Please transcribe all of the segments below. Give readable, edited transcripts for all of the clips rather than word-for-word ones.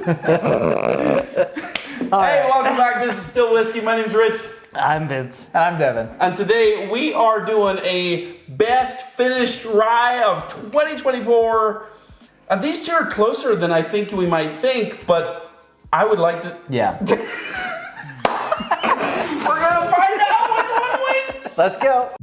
Hey, welcome back. This is Still Whiskey. My name's Rich. I'm Vince. And I'm Devin. And today we are doing a best finished rye of 2024. And these two are closer than I think we might think, but I would like to... Yeah. We're gonna find out which one wins! Let's go.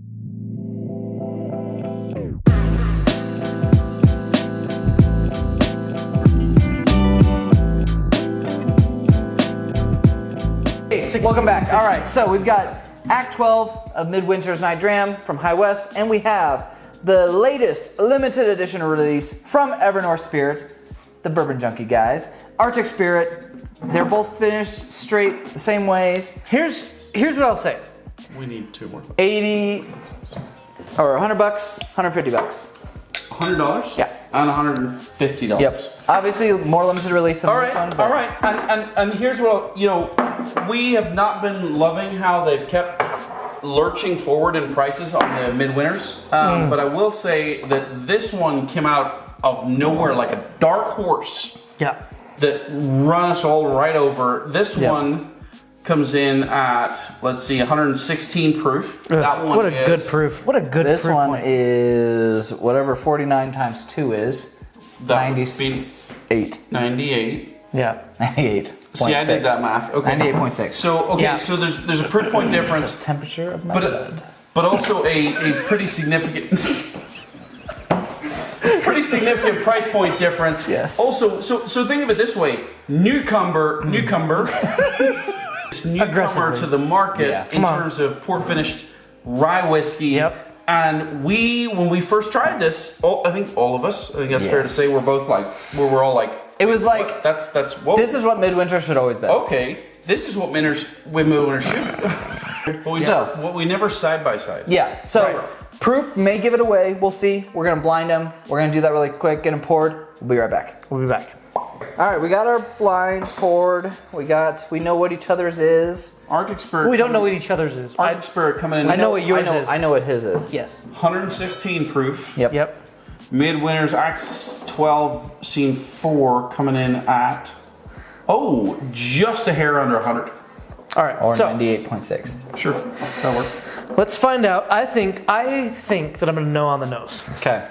Welcome back. All right, so we've got Act 12 of Midwinter Nights Dram from High West, and we have the latest limited edition release from Evernorth Spirits, the Bourbon Junkie guys. Arctic Spirit. They're both finished straight the same ways. Here's what I'll say. We need two more. 80 or $100, $150. $100? Yeah. And $150. Yep. Obviously, more limited release than All this right, one. But all right. And here's what, we have not been loving how they've kept lurching forward in prices on the midwinters. But I will say that this one came out of nowhere like a dark horse. Yeah. That run us all right over. This one comes in at, let's see, 116 proof. That one what a good proof. What a good this proof one point. is whatever 49 times 2 is. That would be 98. 98. Yeah. 98. See, I did that math. Okay. 98.6. So, okay, Yeah. so there's a proof point difference. Temperature of my blood. But also a pretty significant pretty significant price point difference. Yes. Also, so think of it this way. Newcomer Aggressively. to the market in Come on. terms of pour finished rye whiskey. Yep. And when we first tried this, I think all of us, I think that's fair to say, we're both like, we're all like, It was like, what? That's whoa. this is what Midwinter should always be. Okay, this is what Midwinter should. But we never side by side. Yeah, so Right. proof may give it away. We'll see. We're going to blind them. We're going to do that really quick, get them poured. We'll be right back. We'll be back. All right, we got our blinds poured. We know what each other's is. Arctic Spirit. We don't know what each other's is. Arctic Spirit coming in. I know what yours is. I know what his is. Yes. 116 proof. Yep. Midwinter's Act 12 Scene 4 coming in at just a hair under 100. All right. Or so 98.6. Sure, that'll work. let's find out. I think that I'm gonna know on the nose. Okay.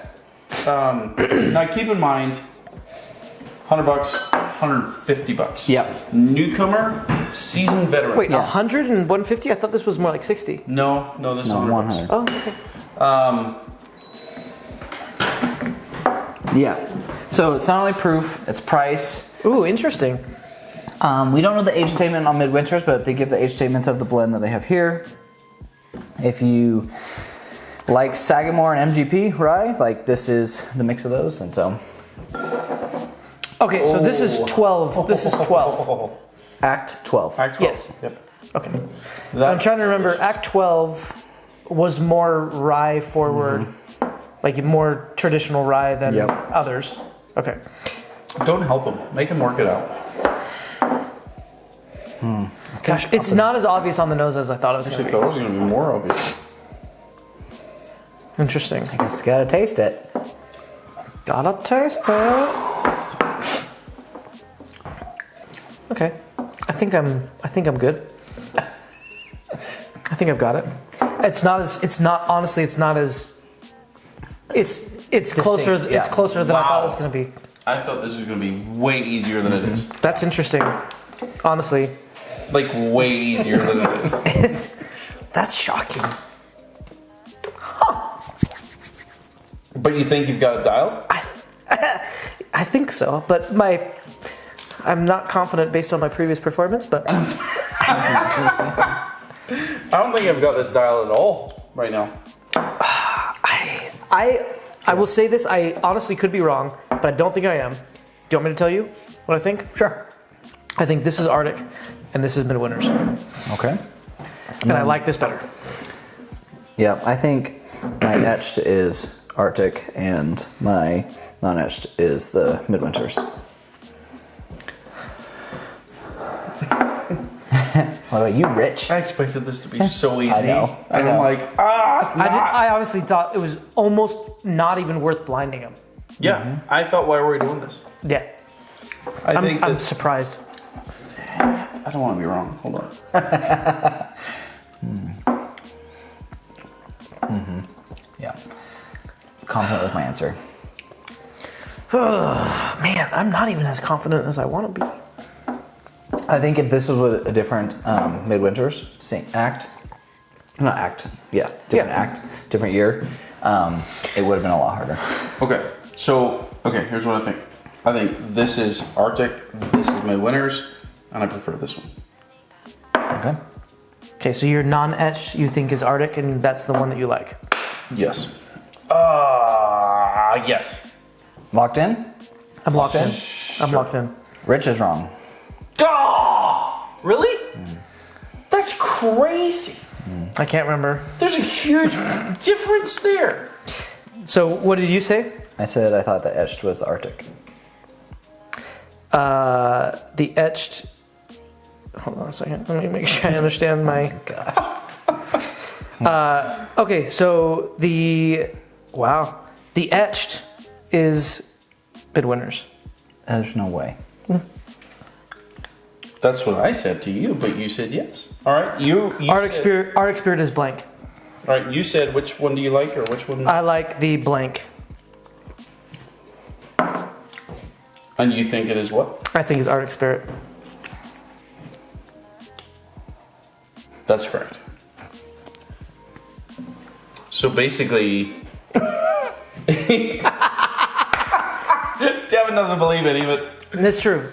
Now keep in mind, $100, $150. Yep. Newcomer, seasoned veteran. Wait, 100 and 150? I thought this was more like 60. No, this is $100. 100. Oh, okay. Yeah. So it's not only proof, it's price. Ooh, interesting. We don't know the age statement on Midwinters, but they give the age statements of the blend that they have here. If you like Sagamore and MGP rye, like this is the mix of those, and so. Okay, so this is 12. This is 12. Act 12. Act 12. Yes. Yep. Okay. I'm trying to remember. Act 12 was more rye forward, like more traditional rye than others. Okay. Don't help him. Make him work it out. Gosh, it's not as obvious on the nose as I thought it was I going to thought it was going to be more obvious. be. Interesting. I guess you gotta taste it. Gotta taste it. Okay. I think I'm good. I think I've got it. It's closer Distinct, it's closer than I thought it was Wow. going to be. I thought this was going to be way easier than it is. That's interesting. Honestly, Like way easier than it is. that's shocking. But you think you've got it dialed? I think so, but I'm not confident based on my previous performance, but I don't think I've got this dialed at all right now. I will say this, I honestly could be wrong, but I don't think I am. Do you want me to tell you what I think? Sure. I think this is Arctic and this is Midwinters. Okay. And I like this better. Yeah, I think my etched is Arctic and my non-etched is the Midwinters. What about you, Rich? I expected this to be so easy. I know. And I'm like, it's not. I honestly thought it was almost not even worth blinding him. Yeah, I thought, why were we doing this? Yeah. I'm surprised. I don't want to be wrong. Hold on. Yeah. Confident with my answer. Man, I'm not even as confident as I want to be. I think if this was a different Midwinter's different act, different year, it would have been a lot harder. Okay, so here's what I think. I think this is Arctic, this is Midwinter's, and I prefer this one. Okay. Okay, so your non-etched you think is Arctic, and that's the one that you like. Yes. Yes. Locked in? I'm locked in. I'm locked in. Rich is wrong. Oh, really? That's crazy. I can't remember. There's a huge difference there. So what did you say? I said I thought the etched was the Arctic. The etched. Hold on a second. Let me make sure I understand my. Okay, so the etched is Midwinter's. There's no way. That's what I said to you, but you said yes. All right, you Arctic said, Spirit is blank. All right, you said which one do you like, or which one? I like the blank. And you think it is what? I think it's Arctic Spirit. That's correct. So basically, Devin doesn't believe any of it. That's true.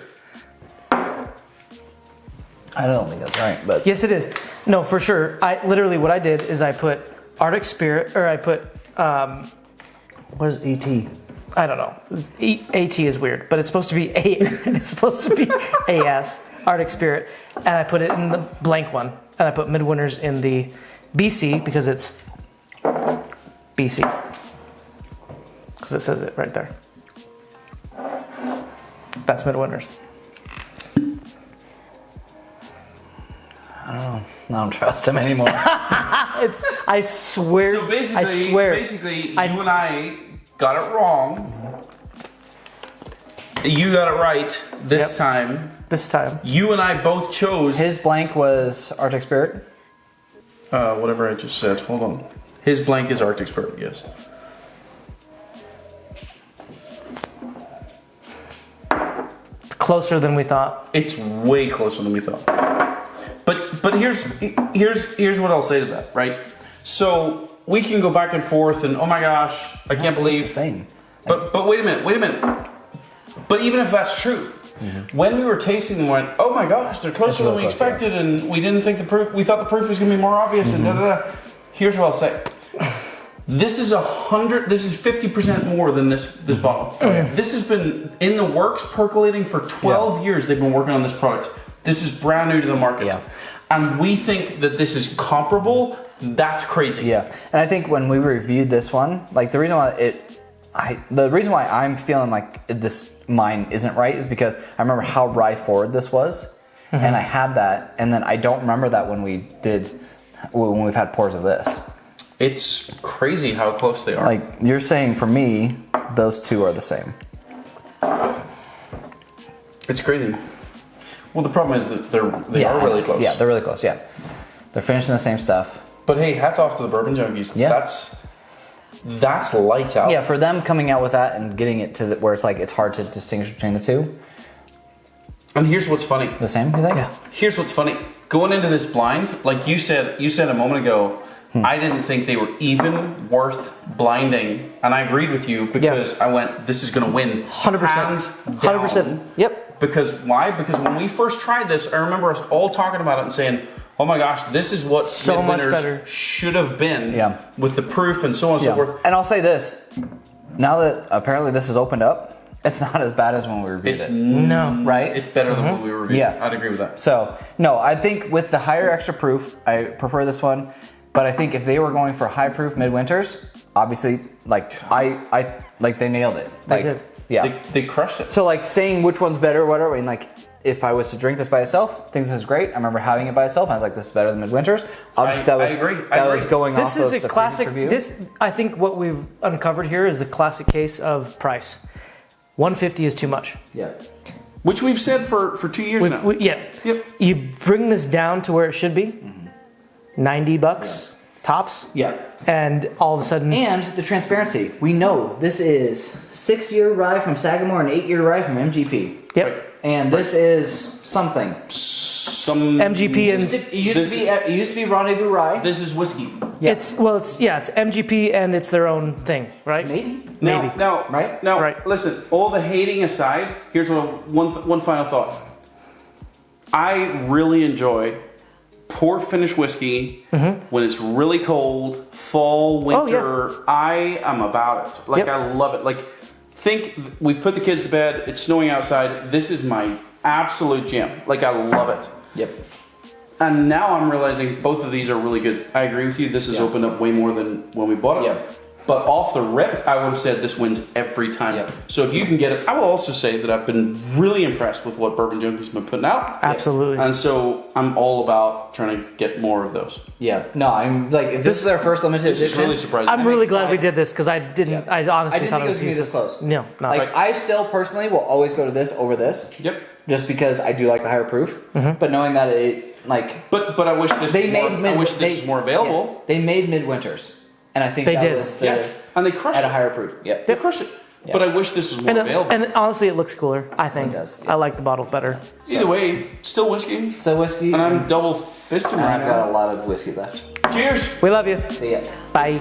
I don't think that's right, but Yes, it is. No, for sure. What I did is I put Arctic Spirit, or I put what is ET? I don't know. AT is weird, but it's supposed to be It's supposed to be AS Arctic Spirit, and I put it in the blank one, and I put Midwinter's in the BC because it's BC, because it says it right there. That's Midwinter's. I don't trust him anymore. I swear. So basically, I swear. you and I got it wrong. You got it right this time. This time. You and I both chose His blank was Arctic Spirit. whatever I just said. Hold on. His blank is Arctic Spirit. Yes. It's closer than we thought. It's way closer than we thought. But here's what I'll say to that, right? So we can go back and forth and oh my gosh, I can't believe It's the same. But wait a minute. But even if that's true, when we were tasting them, we went, oh my gosh, they're closer than we expected, and we didn't think we thought the proof was gonna be more obvious, and da da da. Here's what I'll say. This is 50% more than this bottle. This has been in the works, percolating for 12 years. They've been working on this product. This is brand new to the market. Yeah. And we think that this is comparable. That's crazy. Yeah, and I think when we reviewed this one, like the reason why I'm feeling like mine isn't right is because I remember how rye forward this was, and I had that, and then I don't remember that when we've had pours of this. It's crazy how close they are. Like you're saying, for me, those two are the same. It's crazy. Well, the problem is that they are really close. Yeah, they're really close. Yeah, they're finishing the same stuff. But hey, hats off to the Bourbon Junkies. Yeah. That's lights out. Yeah, for them coming out with that and getting it to where it's hard to distinguish between the two. And here's what's funny. The same, you think? Yeah. Here's what's funny. Going into this blind, like you said a moment ago, I didn't think they were even worth blinding, and I agreed with you because I went, this is going to win 100%. hands down. 100%. Yep. Because why? Because when we first tried this, I remember us all talking about it and saying, oh my gosh, this is what So much Midwinter's better. should have been Yeah. with the proof and so on and so forth. And I'll say this, now that apparently this is opened up, it's not as bad as when we reviewed it. No. Right? It's better than when we reviewed. Yeah. I'd agree with that. So, no, I think with the higher extra proof, I prefer this one. But I think if they were going for high proof Midwinters, obviously, they nailed it. They did. Yeah. They crushed it. So like saying which one's better or whatever, I mean like if I was to drink this by itself, I think this is great. I remember having it by itself and I was like, this is better than Midwinter's. Obviously I agree. That was going This off is of a the classic. previous review. I think what we've uncovered here is the classic case of price. 150 is too much. Yeah. which we've said for 2 years now. Yeah. Yep. You bring this down to where it should be, $90 tops. Yeah. And all of a sudden, And the transparency. We know this is 6-year rye from Sagamore and 8-year rye from MGP. yep. Right. And this is something. Some MGP and It used to be Rendezvous Rye. this is whiskey. it's MGP and it's their own thing, right? Maybe. Maybe. Now, Right? listen. All the hating aside, here's one final thought. I really enjoy port finish whiskey when it's really cold, fall, winter. I am about it. Like Yep. I love it. Like think we've put the kids to bed. It's snowing outside. This is my absolute jam. Like I love it. Yep. And now I'm realizing both of these are really good. I agree with you. This has opened up way more than when we bought it. Yep. But off the rip, I would have said this wins every time. Yep. So if you can get it, I will also say that I've been really impressed with what Bourbon Junkies have been putting out. Absolutely. And so I'm all about trying to get more of those. Yeah. No, I'm like, if this is our first limited This is edition. really surprising. I'm really glad we excited. did this because I didn't. Yeah. I honestly I didn't thought think it was gonna be this close. No, not Like, I still personally will always go to this over this. Yep. Just because I do like the higher proof. But knowing that it, like, But I wish this they was made more, I wish this was more available. Yeah, they made Midwinters. And I think They that did. was the, Yeah. And they crushed at a it. higher proof. Yep. They crushed it. Yeah. But I wish this was more available. and honestly, it looks cooler. I think. It does, yeah. I like the bottle better. Either way, still whiskey. Still whiskey. And I'm double fisting and right I've got now. a lot of whiskey left. Cheers. We love you. See ya. Bye.